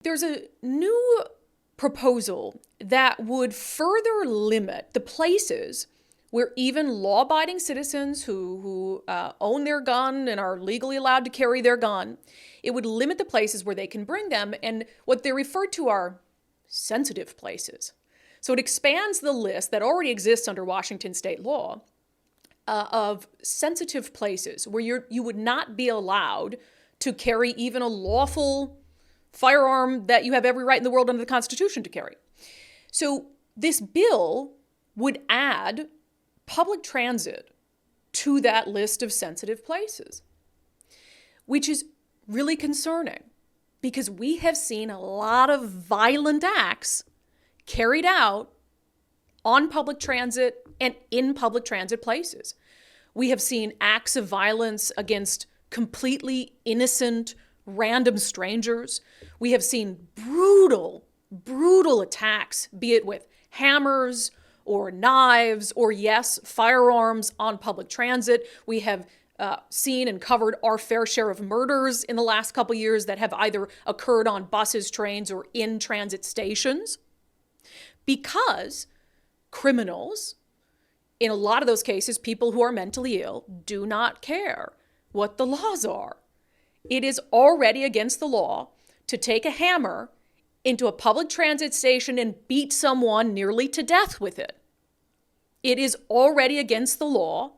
There's a new proposal that would further limit the places where even law-abiding citizens who own their gun and are legally allowed to carry their gun, it would limit the places where they can bring them, and what they refer to are sensitive places. So it expands the list that already exists under Washington state law of sensitive places where you would not be allowed to carry even a lawful firearm that you have every right in the world under the Constitution to carry. So this bill would add public transit to that list of sensitive places, which is really concerning because we have seen a lot of violent acts carried out on public transit and in public transit places. We have seen acts of violence against completely innocent, random strangers. We have seen brutal attacks, be it with hammers or knives or, yes, firearms on public transit. We have seen and covered our fair share of murders in the last couple years that have either occurred on buses, trains, or in transit stations because criminals, in a lot of those cases, people who are mentally ill, do not care what the laws are. It is already against the law to take a hammer into a public transit station and beat someone nearly to death with it. It is already against the law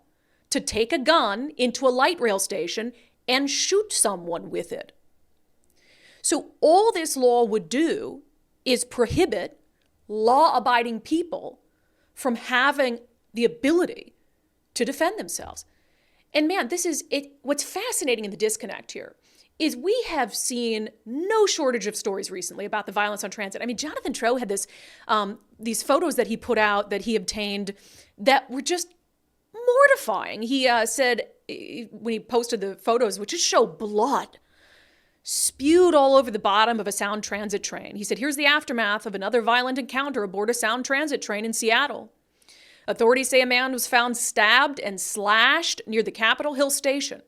to take a gun into a light rail station and shoot someone with it. So all this law would do is prohibit law-abiding people from having the ability to defend themselves. And man, this is it. What's fascinating in the disconnect here is we have seen no shortage of stories recently about the violence on transit. I mean, Jonathan Trow had these photos that he put out that he obtained that were just mortifying. He said when he posted the photos, which just show blood spewed all over the bottom of a Sound Transit train. He said, here's the aftermath of another violent encounter aboard a Sound Transit train in Seattle. Authorities say a man was found stabbed and slashed near the Capitol Hill station.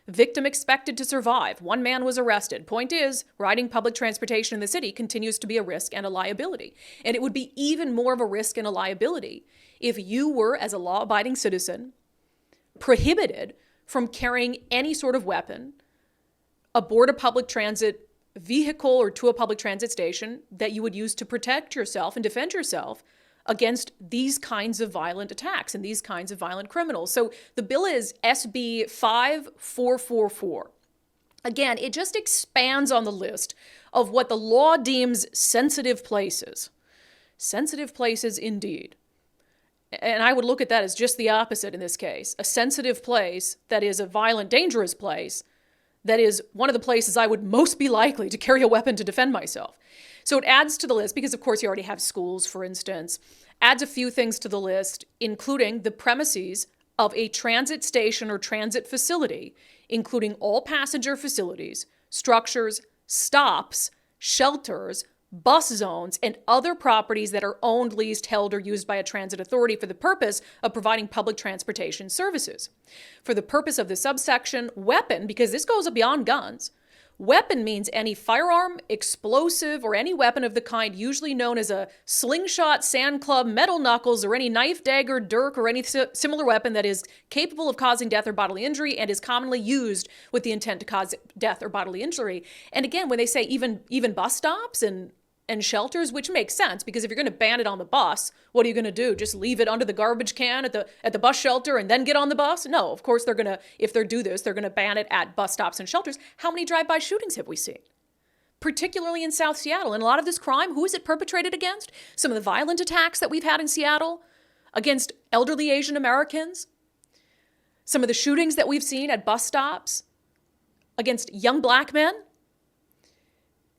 Victim expected to survive. One man was arrested. Point is, riding public transportation in the city continues to be a risk and a liability. And it would be even more of a risk and a liability if you were, as a law-abiding citizen, prohibited from carrying any sort of weapon aboard a public transit vehicle or to a public transit station that you would use to protect yourself and defend yourself against these kinds of violent attacks and these kinds of violent criminals. So the bill is SB 5444. Again, it just expands on the list of what the law deems sensitive places. Sensitive places indeed. And I would look at that as just the opposite in this case. A sensitive place that is a violent, dangerous place that is one of the places I would most be likely to carry a weapon to defend myself. So it adds to the list, because of course you already have schools, for instance, adds a few things to the list, including the premises of a transit station or transit facility, including all passenger facilities, structures, stops, shelters, bus zones, and other properties that are owned, leased, held, or used by a transit authority for the purpose of providing public transportation services. For the purpose of the subsection weapon, because this goes beyond guns, weapon means any firearm, explosive, or any weapon of the kind usually known as a slingshot, sand club, metal knuckles, or any knife, dagger, dirk, or any similar weapon that is capable of causing death or bodily injury and is commonly used with the intent to cause death or bodily injury. And again, when they say even bus stops and shelters, which makes sense, because if you're going to ban it on the bus, what are you going to do? Just leave it under the garbage can at the bus shelter and then get on the bus? No, of course if they do this, they're going to ban it at bus stops and shelters. How many drive-by shootings have we seen? Particularly in South Seattle. And a lot of this crime, who is it perpetrated against? Some of the violent attacks that we've had in Seattle against elderly Asian Americans. Some of the shootings that we've seen at bus stops against young black men.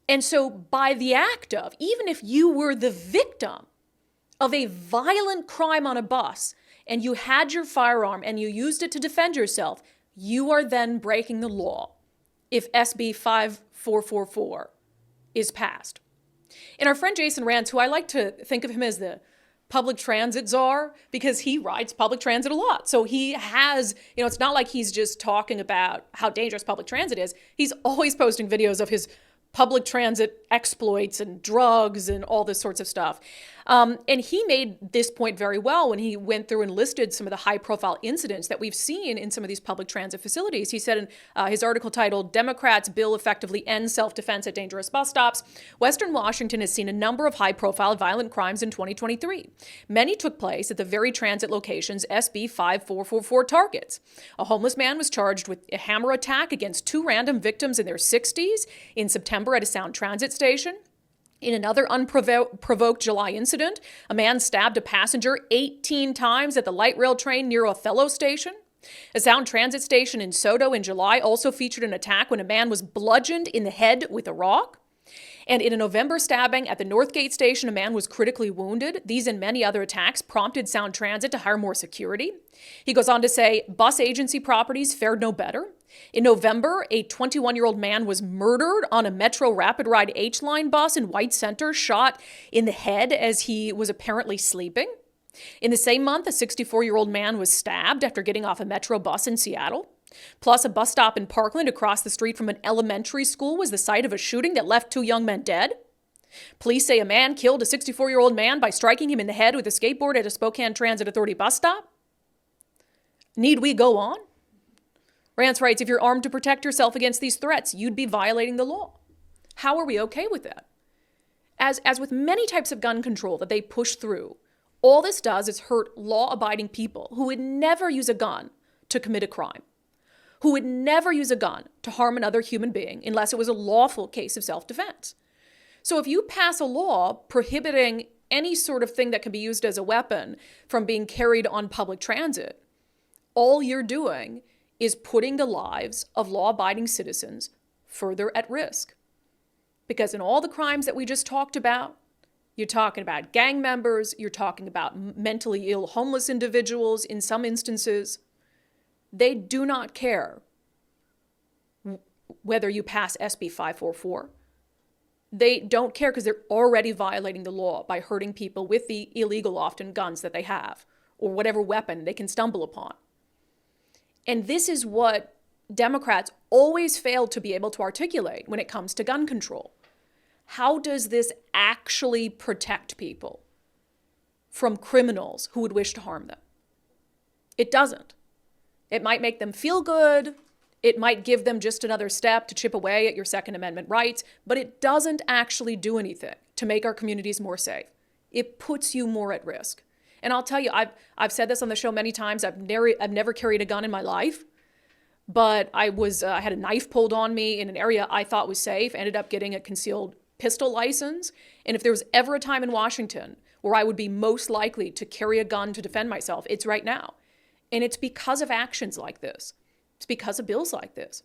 And so by the act of, even if you were the victim of a violent crime on a bus and you had your firearm and you used it to defend yourself, you are then breaking the law if SB 5444 is passed. And our friend Jason Rantz, who I like to think of him as the public transit czar, because he rides public transit a lot. So he has, it's not like he's just talking about how dangerous public transit is. He's always posting videos of his public transit exploits and drugs and all this sorts of stuff. And he made this point very well when he went through and listed some of the high-profile incidents that we've seen in some of these public transit facilities. He said in his article titled, "Democrats' Bill Effectively Ends Self-Defense at Dangerous Bus Stops," Western Washington has seen a number of high-profile violent crimes in 2023. Many took place at the very transit locations SB 5444 targets. A homeless man was charged with a hammer attack against 2 random victims in their 60s in September at a Sound Transit station. In another unprovoked July incident, a man stabbed a passenger 18 times at the light rail train near Othello station. A Sound Transit station in Soto in July also featured an attack when a man was bludgeoned in the head with a rock. And in a November stabbing at the Northgate station, a man was critically wounded. These and many other attacks prompted Sound Transit to hire more security. He goes on to say, bus agency properties fared no better. In November, a 21-year-old man was murdered on a Metro Rapid Ride H-Line bus in White Center, shot in the head as he was apparently sleeping. In the same month, a 64-year-old man was stabbed after getting off a Metro bus in Seattle. Plus, a bus stop in Parkland across the street from an elementary school was the site of a shooting that left 2 young men dead. Police say a man killed a 64-year-old man by striking him in the head with a skateboard at a Spokane Transit Authority bus stop. Need we go on? Rance writes, if you're armed to protect yourself against these threats, you'd be violating the law. How are we okay with that? As with many types of gun control that they push through, all this does is hurt law-abiding people who would never use a gun to commit a crime, who would never use a gun to harm another human being unless it was a lawful case of self-defense. So if you pass a law prohibiting any sort of thing that can be used as a weapon from being carried on public transit, all you're doing is putting the lives of law-abiding citizens further at risk. Because in all the crimes that we just talked about, you're talking about gang members, you're talking about mentally ill homeless individuals in some instances. They do not care whether you pass SB 544. They don't care because they're already violating the law by hurting people with the illegal, often guns that they have, or whatever weapon they can stumble upon. And this is what Democrats always fail to be able to articulate when it comes to gun control. How does this actually protect people from criminals who would wish to harm them? It doesn't. It might make them feel good. It might give them just another step to chip away at your Second Amendment rights, but it doesn't actually do anything to make our communities more safe. It puts you more at risk. And I'll tell you, I've said this on the show many times. I've never carried a gun in my life, but I had a knife pulled on me in an area I thought was safe. Ended up getting a concealed pistol license. And if there was ever a time in Washington where I would be most likely to carry a gun to defend myself, it's right now. And it's because of actions like this. It's because of bills like this.